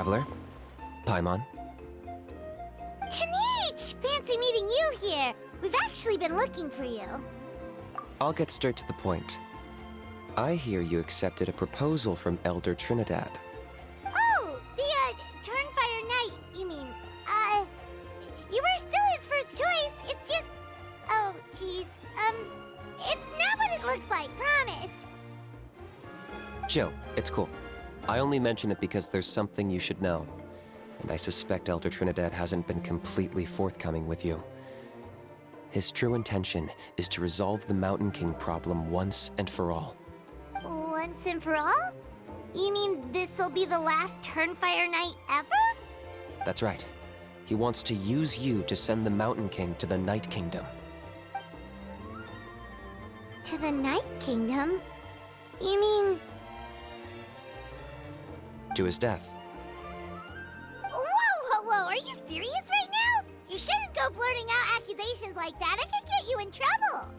traveler. Paimon. Kinich! Fancy meeting you here. We've actually been looking for you. I'll get straight to the point. I hear you accepted a proposal from Elder Trinidad. Oh, the, Turnfire Knight, you mean. You were still his first choice. It's just... Oh, jeez. It's not what it looks like, promise. Chill, it's cool. I only mention it because there's something you should know. And I suspect Elder Trinidad hasn't been completely forthcoming with you. His true intention is to resolve the Mountain King problem once and for all. Once and for all? You mean this'll be the last Turnfire Knight ever? That's right. He wants to use you to send the Mountain King to the Night Kingdom. To the Night Kingdom? You mean... To his death. Whoa! Are you serious right now? You shouldn't go blurting out accusations like that. It could get you in trouble.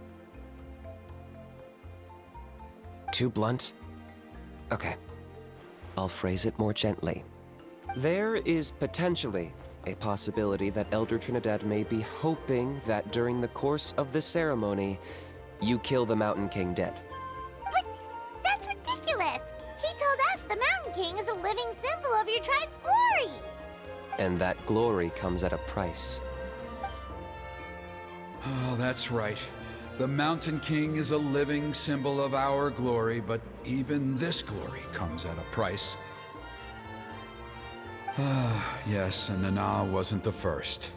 Too blunt? Okay. I'll phrase it more gently. There is potentially a possibility that Elder Trinidad may be hoping that during the course of the ceremony, you kill the Mountain King dead. But that's ridiculous. He told us the Mountain King is a living symbol of your tribe's glory. And that glory comes at a price. Oh, that's right. The Mountain King is a living symbol of our glory, but even this glory comes at a price. Ah, yes, and Nana wasn't the first.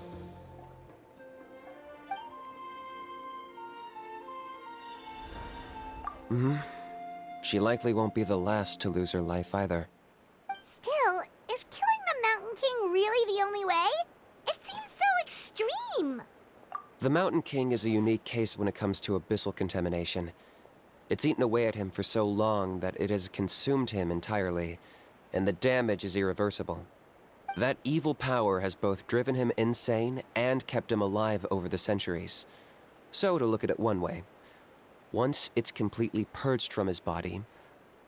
She likely won't be the last to lose her life either. Still, is killing the Mountain King really the only way? It seems so extreme. The Mountain King is a unique case when it comes to abyssal contamination. It's eaten away at him for so long that it has consumed him entirely, and the damage is irreversible. That evil power has both driven him insane and kept him alive over the centuries. So, to look at it one way, once it's completely purged from his body,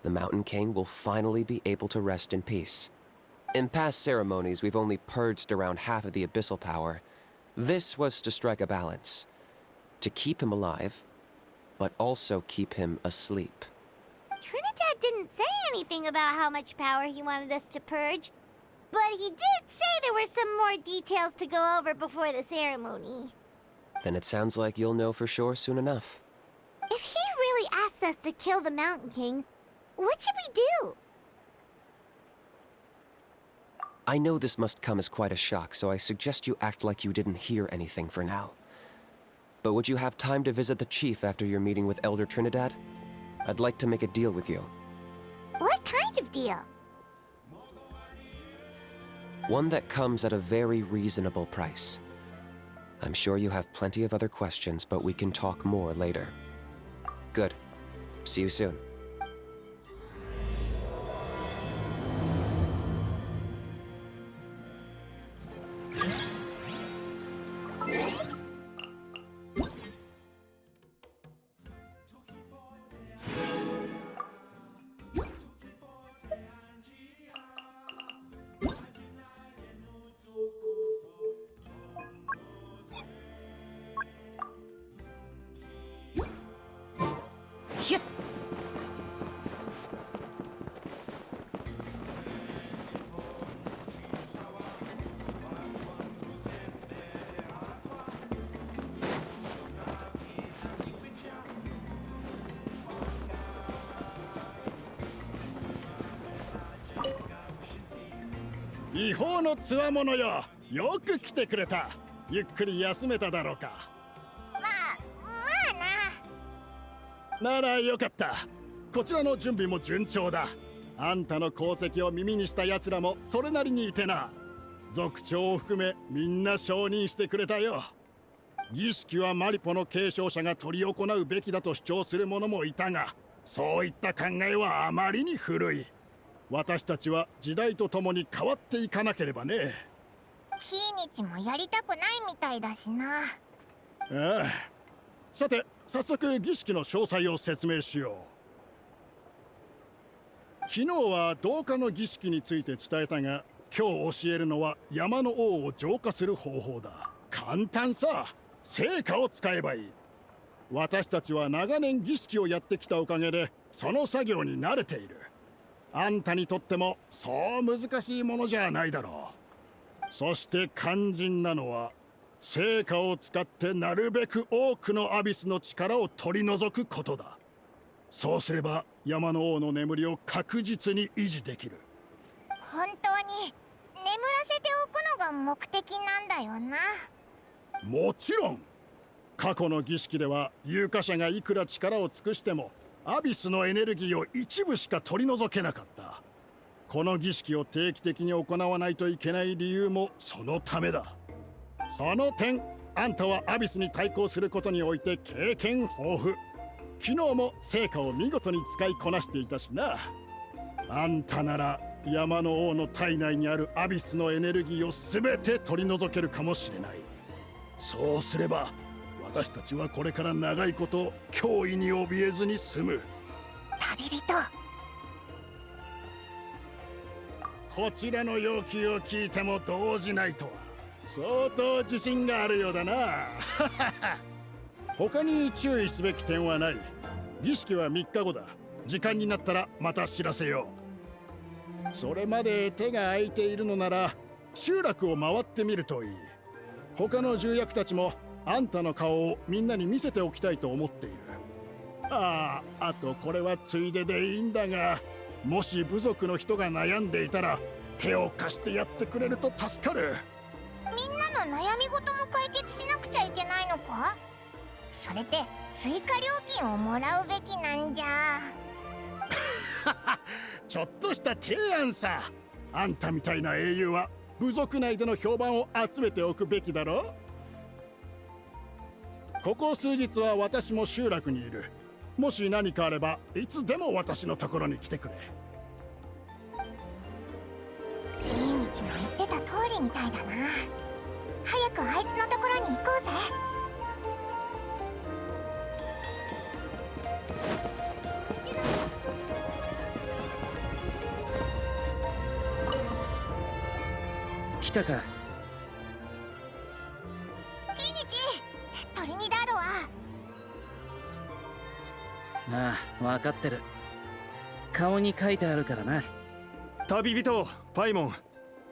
the Mountain King will finally be able to rest in peace. In past ceremonies, we've only purged around half of the abyssal power. This was to strike a balance, to keep him alive, but also keep him asleep. Trinidad didn't say anything about how much power he wanted us to purge, but he did say there were some more details to go over before the ceremony. Then it sounds like you'll know for sure soon enough. If he really asks us to kill the Mountain King, what should we do? I know this must come as quite a shock, so I suggest you act like you didn't hear anything for now. But would you have time to visit the chief after your meeting with Elder Trinidad? I'd like to make a deal with you. What kind of deal? One that comes at a very reasonable price. I'm sure you have plenty of other questions, but we can talk more later. Good. See you soon.違法のつわものよ。よく来てくれた。ゆっくり休めただろうか。まあな。ならよかった。こちらの準備も順調だ。あんたの功績を耳にした奴らもそれなりにいてな。族長を含めみんな承認してくれたよ。儀式はマリポの継承者が執り行うべきだと主張する者もいたが、そういった考えはあまりに古い。私たちは時代とともに変わっていかなければね。キーニチもやりたくないみたいだしな。ああ。さて、早速儀式の詳細を説明しよう。昨日は同化の儀式について伝えたが、今日教えるのは山の王を浄化する方法だ。簡単さ。聖火を使えばいい。私たちは長年儀式をやってきたおかげでその作業に慣れている。あんたにとってもそう難しいものじゃないだろう。そして肝心なのは聖火を使ってなるべく多くのアビスの力を取り除くことだ。そうすれば山の王の眠りを確実に維持できる。本当に眠らせておくのが目的なんだよな。もちろん。過去の儀式では有価者がいくら力を尽くしてもアビスのエネルギーを一部しか取り除けなかった。この儀式を定期的に行わないといけない理由もそのためだ。その点、あんたはアビスに対抗することにおいて経験豊富。昨日も成果を見事に使いこなしていたしな。あんたなら山の王の体内にあるアビスのエネルギーを全て取り除けるかもしれない。そうすれば私たちはこれから長いこと脅威に怯えずに済む。旅人、こちらの要求を聞いても動じないとは相当自信があるようだな。他に注意すべき点はない。儀式は3日後だ。時間になったらまた知らせよう。それまで手が空いているのなら集落を回ってみるといい。他の重役たちもあんたの顔をみんなに見せておきたいと思っている。あとこれはついででいいんだが、もし部族の人が悩んでいたら手を貸してやってくれると助かる。みんなの悩み事も解決しなくちゃいけないのか？それって追加料金をもらうべきなんじゃ。ちょっとした提案さ。あんたみたいな英雄は部族内での評判を集めておくべきだろ。ここ数日は私も集落にいる。もし何かあればいつでも私のところに来てくれ。ジーニチの言ってた通りみたいだな。早くあいつのところに行こうぜ。来たか。ジーニチ、トリニダードは？ああ、分かってる。顔に書いてあるからな。旅人パイモン、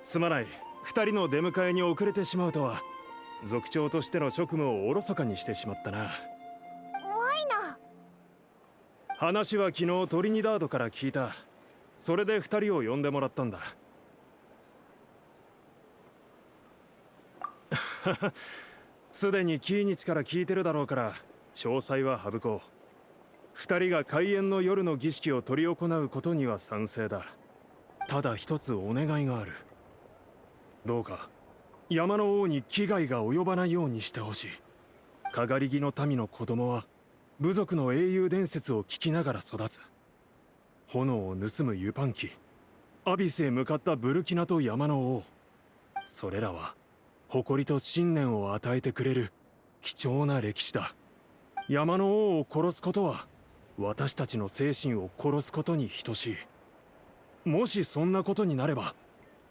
すまない。2人の出迎えに遅れてしまうとは。族長としての職務をおろそかにしてしまったな。怖いな。話は昨日トリニダードから聞いた。それで2人を呼んでもらったんだ。すでにキーニチから聞いてるだろうから詳細は省こう。2人が開演の夜の儀式を執り行うことには賛成だ。ただ一つお願いがある。どうか山の王に危害が及ばないようにしてほしい。かがり木の民の子供は部族の英雄伝説を聞きながら育つ。炎を盗むユパンキ、アビスへ向かったブルキナと山の王、それらは誇りと信念を与えてくれる貴重な歴史だ。山の王を殺すことは私たちの精神を殺すことに等しい。もしそんなことになれば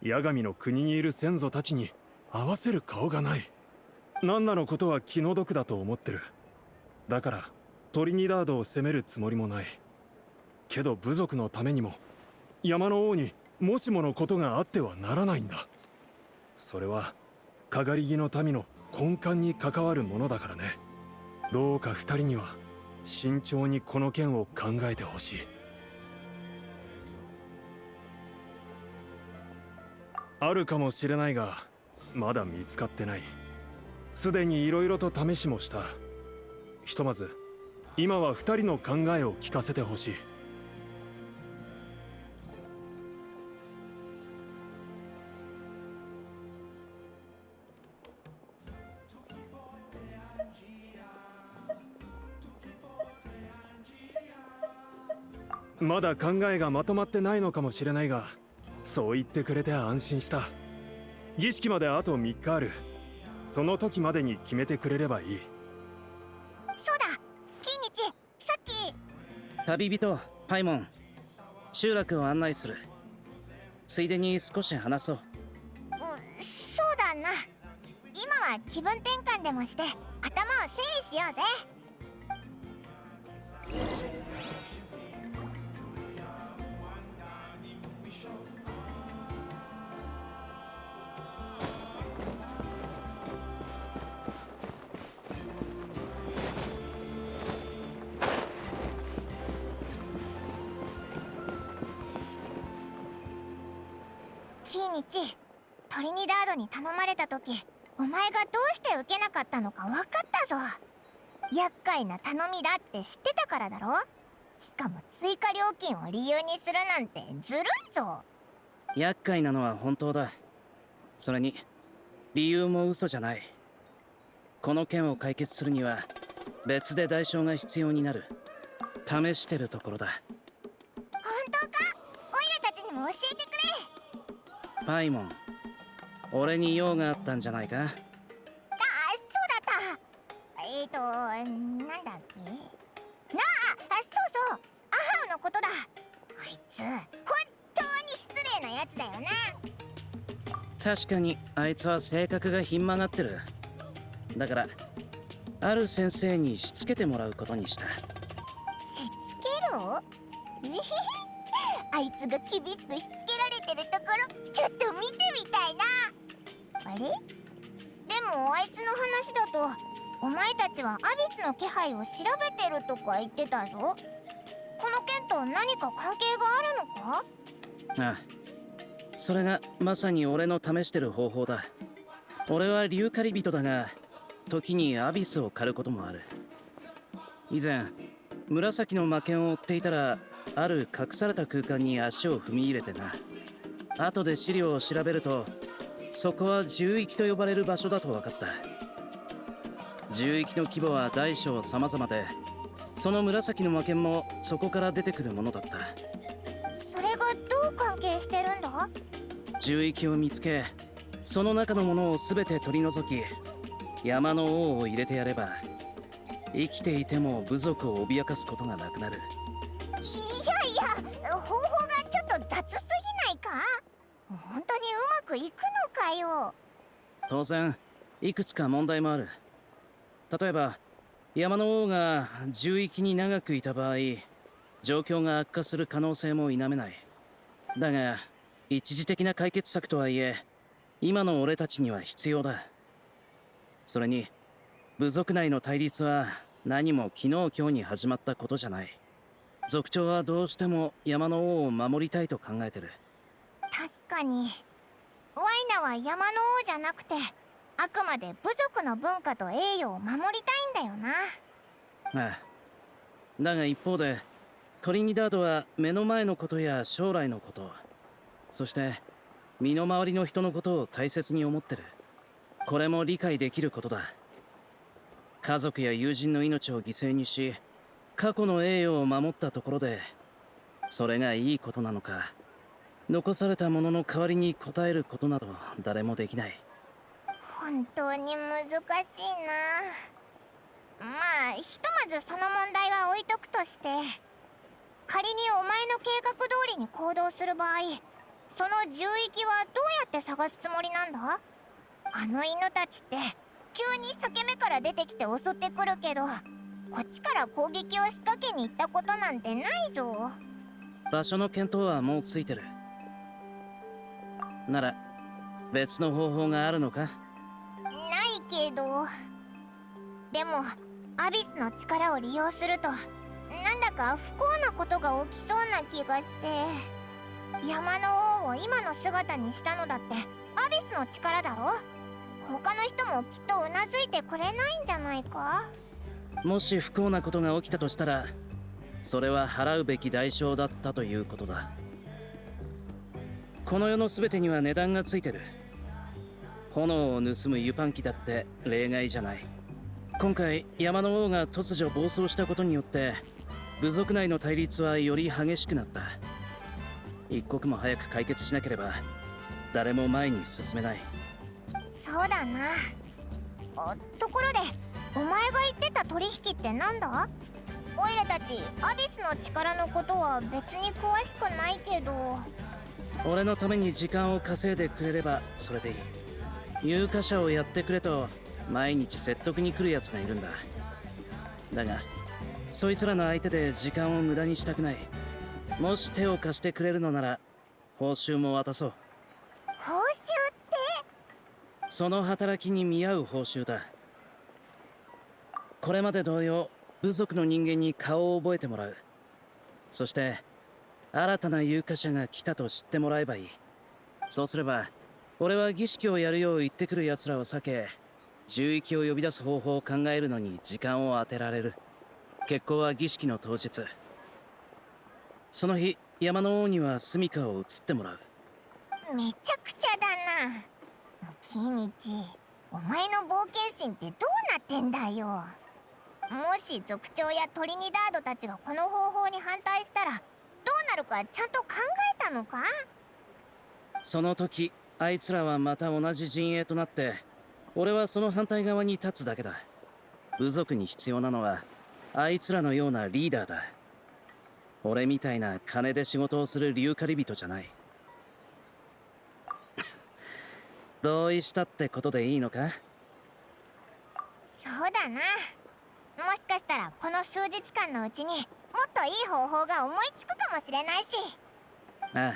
八神の国にいる先祖たちに合わせる顔がない。ナンナのことは気の毒だと思ってる。だからトリニダードを責めるつもりもない。けど部族のためにも山の王にもしものことがあってはならないんだ。それはかがり木の民の根幹に関わるものだからね。どうか二人には慎重にこの件を考えてほしい。あるかもしれないがまだ見つかってない。すでに色々と試しもした。ひとまず今は二人の考えを聞かせてほしい。まだ考えがまとまってないのかもしれないが、そう言ってくれて安心した。儀式まであと3日ある。その時までに決めてくれればいい。そうだ、キーニチ、さっき。旅人パイモン、集落を案内する。ついでに少し話そう。今は気分転換でもして頭を整理しようぜ。キーニチ、トリニダードに頼まれた時、お前がどうして受けなかったのか分かったぞ。厄介な頼みだって知ってたからだろ。しかも追加料金を理由にするなんてずるいぞ。厄介なのは本当だ。それに理由も嘘じゃない。この件を解決するには別で代償が必要になる。試してるところだ。本当か？オイラたちにも教えてくれ。パイモン、俺に用があったんじゃないか？そうだった。なんだっけなあ、そうそう、アハウのことだ。あいつ本当に失礼なやつだよな。確かにあいつは性格がひん曲がってる。だからある先生にしつけてもらうことにした。しつけろ？えへへ、あいつが厳しくしつけられてるところちょっと見てみたいな。あれ？でもあいつの話だとお前たちはアビスの気配を調べてるとか言ってたぞ。この件と何か関係があるのか？ああ、それがまさに俺の試してる方法だ。俺は竜狩り人だが、時にアビスを狩ることもある。以前紫の魔剣を追っていたら、ある隠された空間に足を踏み入れてな。後で資料を調べると、そこは獣域と呼ばれる場所だと分かった。獣域の規模は大小様々で、その紫の魔剣もそこから出てくるものだった。それがどう関係してるんだ？獣域を見つけ、その中のものを全て取り除き、山の王を入れてやれば、生きていても部族を脅かすことがなくなる。いやいや、方法がちょっと雑すぎないか？本当にうまくいくのかよ。当然いくつか問題もある。例えば山の王が獣域に長くいた場合、状況が悪化する可能性も否めない。だが一時的な解決策とはいえ、今の俺たちには必要だ。それに部族内の対立は何も昨日今日に始まったことじゃない。族長はどうしても山の王を守りたいと考えてる。確かにワイナは山の王じゃなくて、あくまで部族の文化と栄誉を守りたいんだよな。ああ、だが一方でトリニダードは目の前のことや将来のこと、そして身の回りの人のことを大切に思ってる。これも理解できることだ。家族や友人の命を犠牲にし、過去の栄誉を守ったところで、それがいいことなのか、残されたものの代わりに応えることなど誰もできない。本当に難しいな。まあひとまずその問題は置いとくとして、仮にお前の計画通りに行動する場合、その獣域はどうやって探すつもりなんだ？あの犬たちって急に裂け目から出てきて襲ってくるけど、こっちから攻撃を仕掛けに行ったことなんてないぞ。場所の見当はもうついてる。なら別の方法があるのか？ないけど。でもアビスの力を利用すると、なんだか不幸なことが起きそうな気がして。山の王を今の姿にしたのだってアビスの力だろ。他の人もきっとうなずいてくれないんじゃないか？もし不幸なことが起きたとしたら、それは払うべき代償だったということだ。この世の全てには値段がついてる。炎を盗む湯パン機だって例外じゃない。今回山の王が突如暴走したことによって、部族内の対立はより激しくなった。一刻も早く解決しなければ誰も前に進めない。そうだな。ところでお前が言ってた取引ってなんだ？オイラたちアビスの力のことは別に詳しくないけど。俺のために時間を稼いでくれればそれでいい。有価者をやってくれと毎日説得に来るやつがいるんだ。だがそいつらの相手で時間を無駄にしたくない。もし手を貸してくれるのなら報酬も渡そう。報酬ってその働きに見合う報酬だ。これまで同様部族の人間に顔を覚えてもらう。そして新たな有価者が来たと知ってもらえばいい。そうすれば俺は儀式をやるよう言ってくる奴らを避け、獣域を呼び出す方法を考えるのに時間を当てられる。決行は儀式の当日。その日山の王には住処を移ってもらう。めちゃくちゃだな。キニチ、お前の冒険心ってどうなってんだよ。もし族長やトリニダードたちがこの方法に反対したらどうなるかちゃんと考えたのか？その時あいつらはまた同じ陣営となって、俺はその反対側に立つだけだ。部族に必要なのはあいつらのようなリーダーだ。俺みたいな金で仕事をする竜狩り人じゃない。同意したってことでいいのか？そうだな。もしかしたらこの数日間のうちにもっといい方法が思いつくかもしれないし。ああ、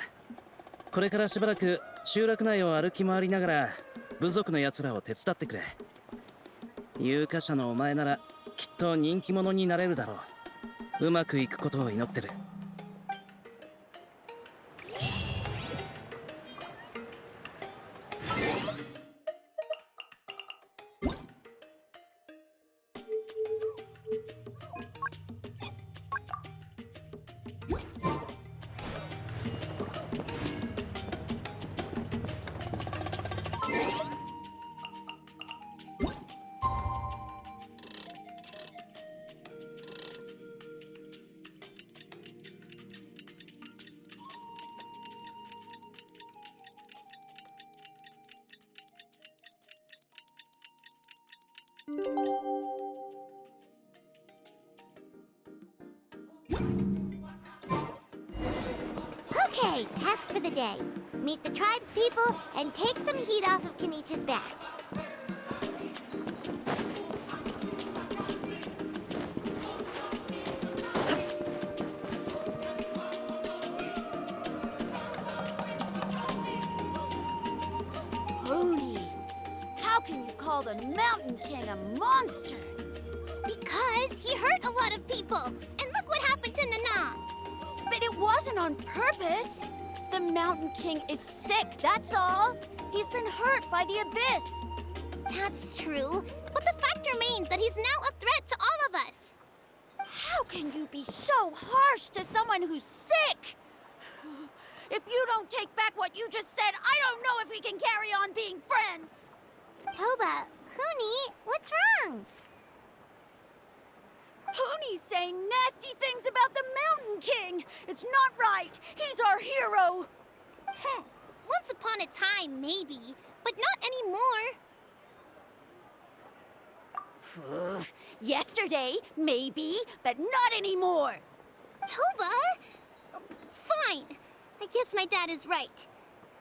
これからしばらく集落内を歩き回りながら部族のやつらを手伝ってくれ。有価者のお前ならきっと人気者になれるだろう。うまくいくことを祈ってる。Okay, task for the day. Meet the tribe's people and take some heat off of Kenich's back. Pony, how can you call the Mountain King a monster? Because he hurt a lot of people, and look what happened to Nana. But it wasn't on purpose. The Mountain King is sick, that's all. He's been hurt by the abyss. That's true, but the fact remains that he's now a threat to all of us. How can you be so harsh to someone who's sick? If you don't take back what you just said, I don't know if we can carry on being friends. Toba, Kuni, what's wrong? Pony's saying nasty things about the Mountain King. It's not right. He's our hero. Once upon a time, maybe, but not anymore. Yesterday, maybe, but not anymore. Toba? Fine. I guess my dad is right.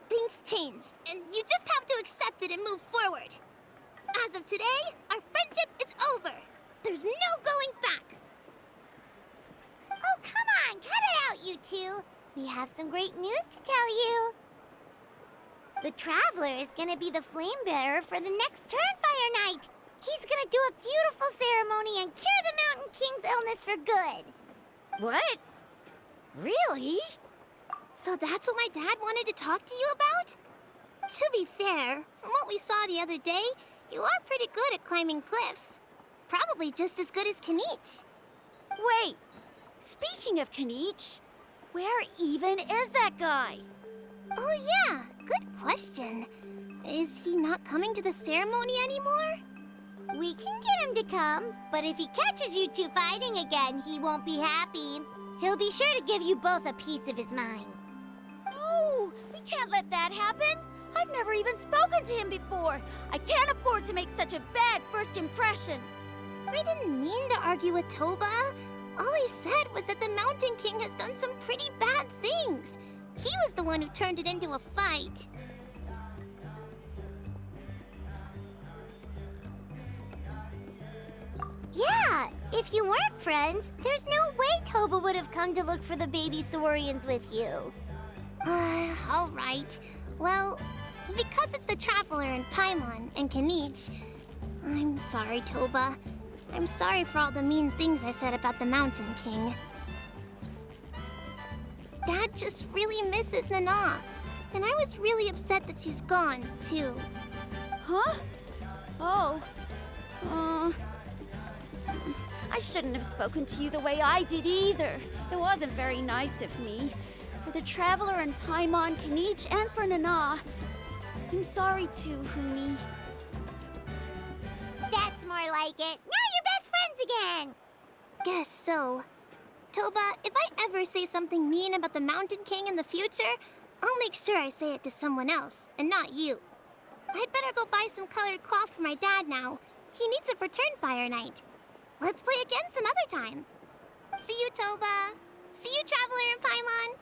Things change, and you just have to accept it and move forward. As of today, our friendship is over. There's no going back. Oh, come on, cut it out, you two. We have some great news to tell you. The Traveler is gonna be the flame bearer for the next Turnfire night. He's gonna do a beautiful ceremony and cure the Mountain King's illness for good. What? Really? So that's what my dad wanted to talk to you about? To be fair, from what we saw the other day, you are pretty good at climbing cliffs. Probably just as good as Kinich. Wait, speaking of Kinich, where even is that guy? Oh yeah, good question. Is he not coming to the ceremony anymore? We can get him to come, but if he catches you two fighting again, he won't be happy. He'll be sure to give you both a piece of his mind. No, we can't let that happen. I've never even spoken to him before. I can't afford to make such a bad first impression. I didn't mean to argue with Toba. All I said was that the Mountain King has done some pretty bad things. He was the one who turned it into a fight. Yeah, if you weren't friends, there's no way Toba would have come to look for the baby Saurians with you. All right. Well, because it's the Traveler and Paimon and Kinich, I'm sorry, Toba. I'm sorry for all the mean things I said about the Mountain King. Dad just really misses Nana, and I was really upset that she's gone, too. Huh? Oh. I shouldn't have spoken to you the way I did either. It wasn't very nice of me. For the Traveler and Paimon, Kinich, and for Nana. I'm sorry too, Huni. That's more like it. Now you're best friends again! Guess so. Toba, if I ever say something mean about the Mountain King in the future, I'll make sure I say it to someone else, and not you. I'd better go buy some colored cloth for my dad now. He needs it for Turnfire Night. Let's play again some other time. See you, Toba. See you, Traveler and Paimon.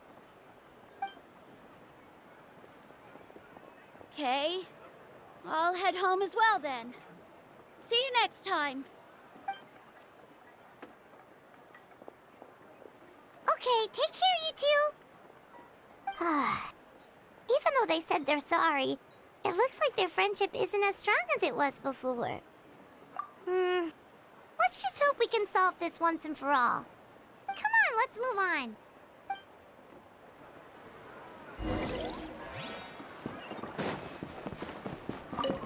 Okay. I'll head home as well then. See you next time. Okay, take care, you two. Even though they said they're sorry, it looks like their friendship isn't as strong as it was before. Let's just hope we can solve this once and for all. Come on, let's move on.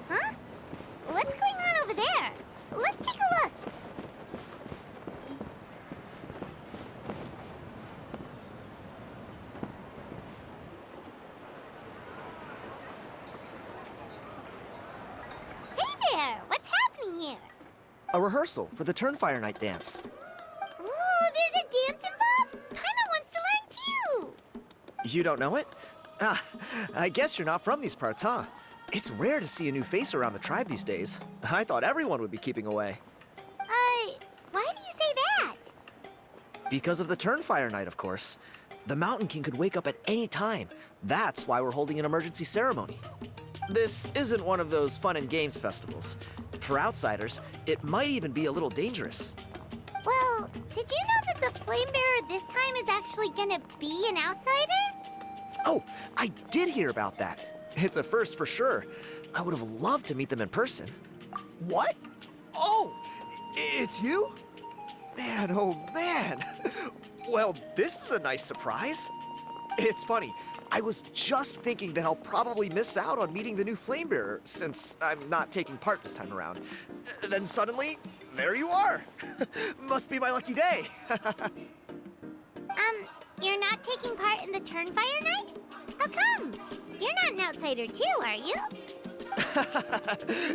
Huh? What's going on over there? Let's take a look. Hey there! What's happening here? A rehearsal for the Turnfire Night dance. Ooh, there's a dance involved? Paimon wants to learn too! You don't know it? Ah, I guess you're not from these parts, huh? It's rare to see a new face around the tribe these days. I thought everyone would be keeping away. Why do you say that? Because of the Turnfire Night, of course. The Mountain King could wake up at any time. That's why we're holding an emergency ceremony. This isn't one of those fun and games festivals. For outsiders, it might even be a little dangerous. Well, did you know that the Flame Bearer this time is actually gonna be an outsider? Oh, I did hear about that. It's a first for sure. I would have loved to meet them in person. What? Oh, it's you? Man, oh man. Well, this is a nice surprise. It's funny. I was just thinking that I'll probably miss out on meeting the new Flame Bearer since I'm not taking part this time around. Then suddenly, there you are. Must be my lucky day. You're not taking part in the Turnfire Night? How come? You're not an outsider too, are you?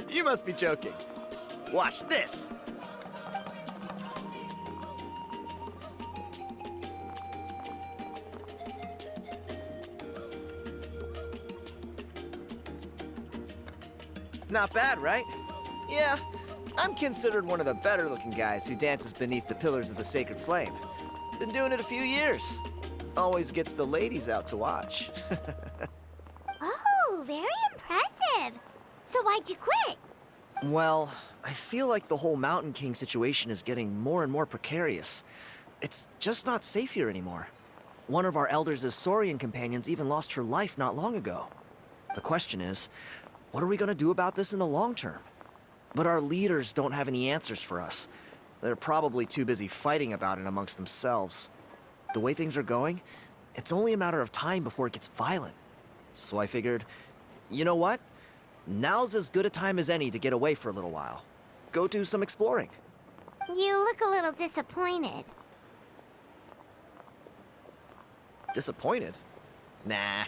You must be joking. Watch this. Not bad, right? Yeah, I'm considered one of the better looking guys who dances beneath the pillars of the sacred flame. Been doing it a few years. Always gets the ladies out to watch. Oh, very impressive. So why'd you quit? Well, I feel like the whole Mountain King situation is getting more and more precarious. It's just not safe here anymore. One of our elders' Saurian companions even lost her life not long ago. The question is, what are we going to do about this in the long term? But our leaders don't have any answers for us. They're probably too busy fighting about it amongst themselves. The way things are going, it's only a matter of time before it gets violent. So I figured, you know what? Now's as good a time as any to get away for a little while. Go do some exploring. You look a little disappointed. Disappointed? Nah.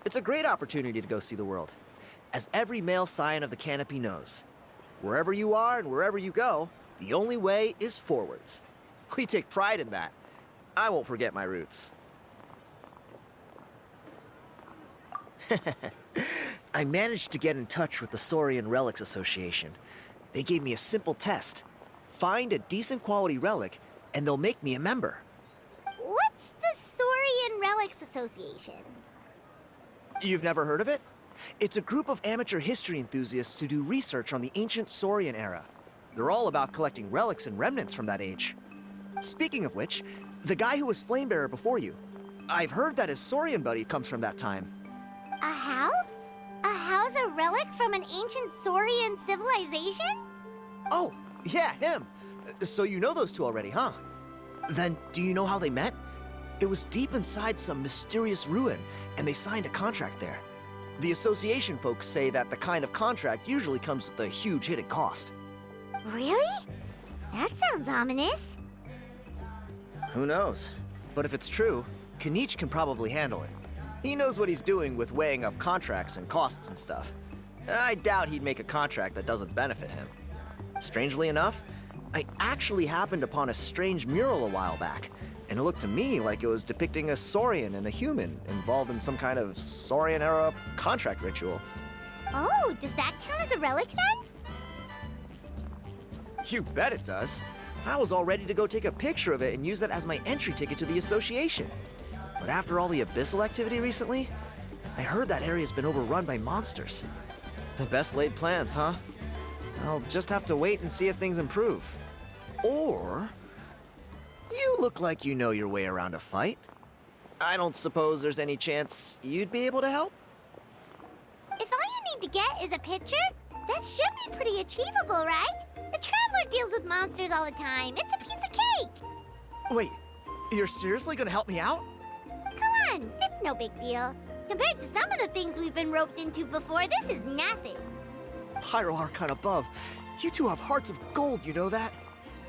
It's a great opportunity to go see the world. As every male scion of the canopy knows, wherever you are and wherever you go, the only way is forwards. We take pride in that. I won't forget my roots. I managed to get in touch with the Saurian Relics Association. They gave me a simple test. Find a decent quality relic, and they'll make me a member. What's the Saurian Relics Association? You've never heard of it? It's a group of amateur history enthusiasts who do research on the ancient Saurian era. They're all about collecting relics and remnants from that age. Speaking of which, the guy who was Flamebearer before you, I've heard that his Saurian buddy comes from that time. A how? A how's a relic from an ancient Saurian civilization? Oh, yeah, him. So you know those two already, huh? Then do you know how they met? It was deep inside some mysterious ruin, and they signed a contract there. The association folks say that the kind of contract usually comes with a huge hidden cost. Really? That sounds ominous. Who knows? But if it's true, Kinich can probably handle it. He knows what he's doing with weighing up contracts and costs and stuff. I doubt he'd make a contract that doesn't benefit him. Strangely enough, I actually happened upon a strange mural a while back, and it looked to me like it was depicting a Saurian and a human involved in some kind of Saurian-era contract ritual. Oh, does that count as a relic then? You bet it does. I was all ready to go take a picture of it and use that as my entry ticket to the association. But after all the abyssal activity recently, I heard that area's been overrun by monsters. The best laid plans, huh? I'll just have to wait and see if things improve. Or... you look like you know your way around a fight. I don't suppose there's any chance you'd be able to help? If all you need to get is a picture, that should be pretty achievable, right? The Traveler deals with monsters all the time. It's a piece of cake. Wait, you're seriously gonna help me out? Come on, it's no big deal. Compared to some of the things we've been roped into before, this is nothing. Pyro Archon above, you two have hearts of gold, you know that?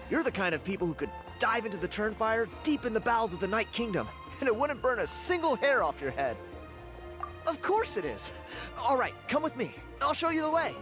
You're the kind of people who could dive into the Turnfire deep in the bowels of the Night Kingdom, and it wouldn't burn a single hair off your head. Of course it is. All right, come with me. I'll show you the way.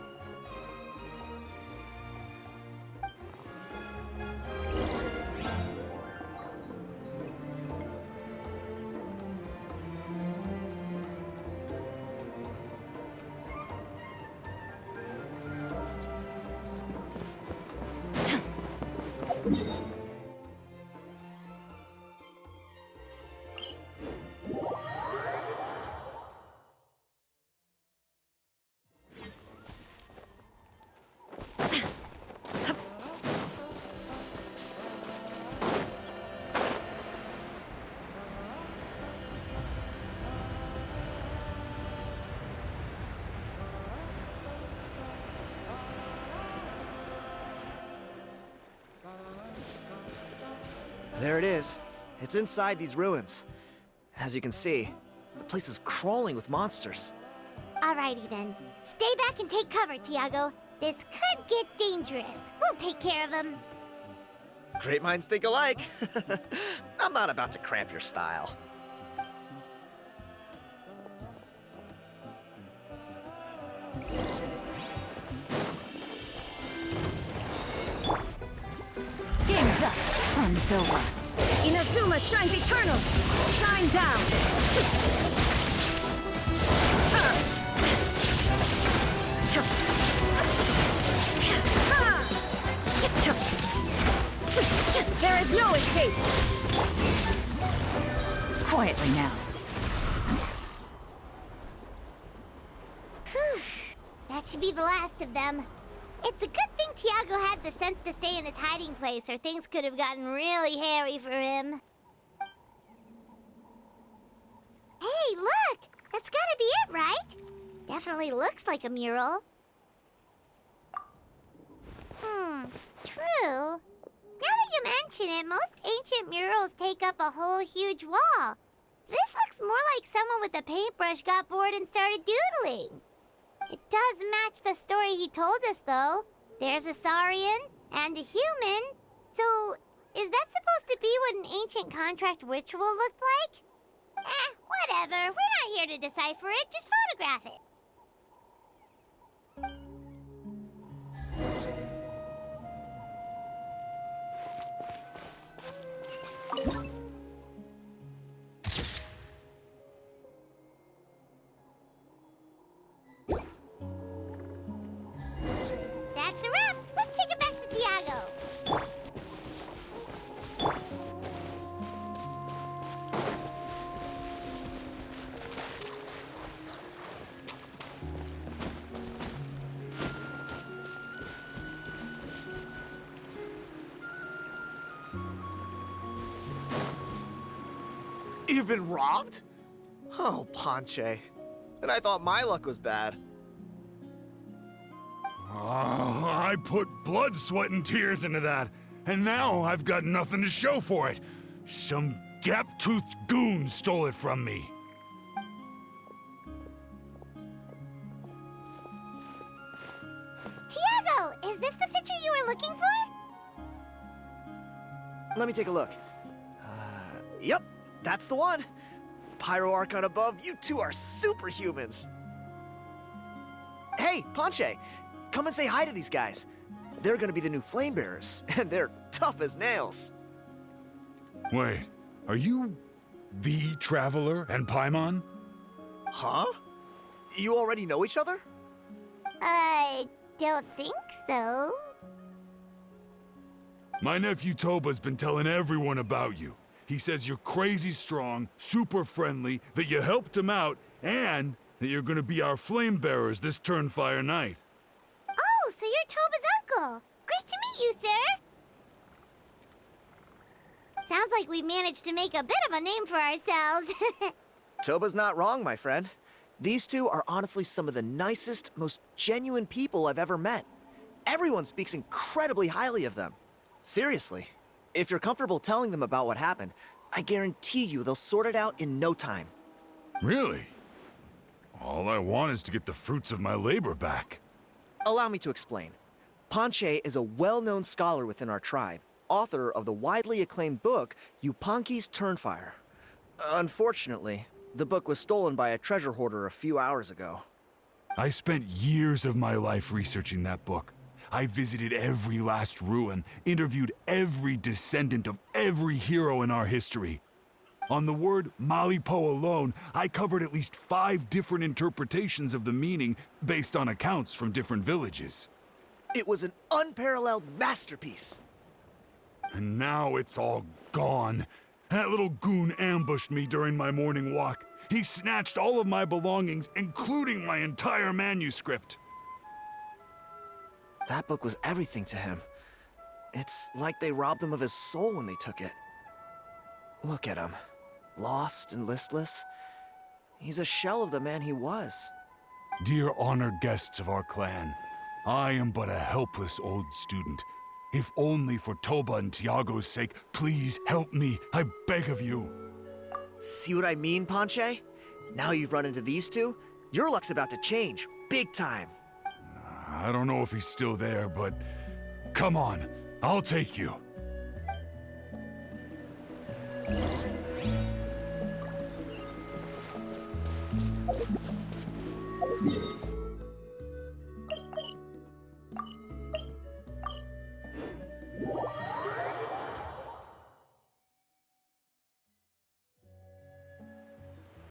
There it is. It's inside these ruins. As you can see, the place is crawling with monsters. Alrighty then. Stay back and take cover, Tiago. This could get dangerous. We'll take care of them. Great minds think alike. I'm not about to cramp your style. Game's up. Fun's over. Inazuma shines eternal. Shine down. There is no escape. Quietly now. Whew. That should be the last of them. It's a good thing Tiago had the sense to stay in his hiding place, or things could have gotten really hairy for him. Hey, look! That's gotta be it, right? Definitely looks like a mural. True. Now that you mention it, most ancient murals take up a whole huge wall. This looks more like someone with a paintbrush got bored and started doodling. It does match the story he told us, though. There's a Saurian and a human. So, is that supposed to be what an ancient contract ritual looked like? Whatever. We're not here to decipher it. Just photograph it. That's a wrap. Let's take it back to Tiago. You've been robbed? Oh, Ponche. And I thought my luck was bad. Oh, I put blood, sweat, and tears into that, and now I've got nothing to show for it. Some gap-toothed goon stole it from me. Tiago, is this the picture you were looking for? Let me take a look. Yep, that's the one. Pyro Archon above, you two are superhumans. Hey, Ponche, come and say hi to these guys. They're gonna be the new flame bearers, and they're tough as nails. Wait, are you the Traveler and Paimon? Huh? You already know each other? I don't think so. My nephew Toba's been telling everyone about you. He says you're crazy strong, super friendly, that you helped him out, and that you're gonna be our flame bearers this Turnfire night. Oh, so you're Toba's uncle. Great to meet you, sir. Sounds like we've managed to make a bit of a name for ourselves. Toba's not wrong, my friend. These two are honestly some of the nicest, most genuine people I've ever met. Everyone speaks incredibly highly of them. Seriously. If you're comfortable telling them about what happened, I guarantee you they'll sort it out in no time. Really? All I want is to get the fruits of my labor back. Allow me to explain. Ponche is a well-known scholar within our tribe, author of the widely acclaimed book, Yupanqui's Turnfire. Unfortunately, the book was stolen by a treasure hoarder a few hours ago. I spent years of my life researching that book. I visited every last ruin, interviewed every descendant of every hero in our history. On the word Malipo alone, I covered at least 5 different interpretations of the meaning based on accounts from different villages. It was an unparalleled masterpiece. And now it's all gone. That little goon ambushed me during my morning walk. He snatched all of my belongings, including my entire manuscript. That book was everything to him. It's like they robbed him of his soul when they took it. Look at him. Lost and listless. He's a shell of the man he was. Dear honored guests of our clan, I am but a helpless old student. If only for Toba and Tiago's sake, please help me, I beg of you. See what I mean, Ponche? Now you've run into these two, your luck's about to change, big time. I don't know if he's still there, but come on, I'll take you.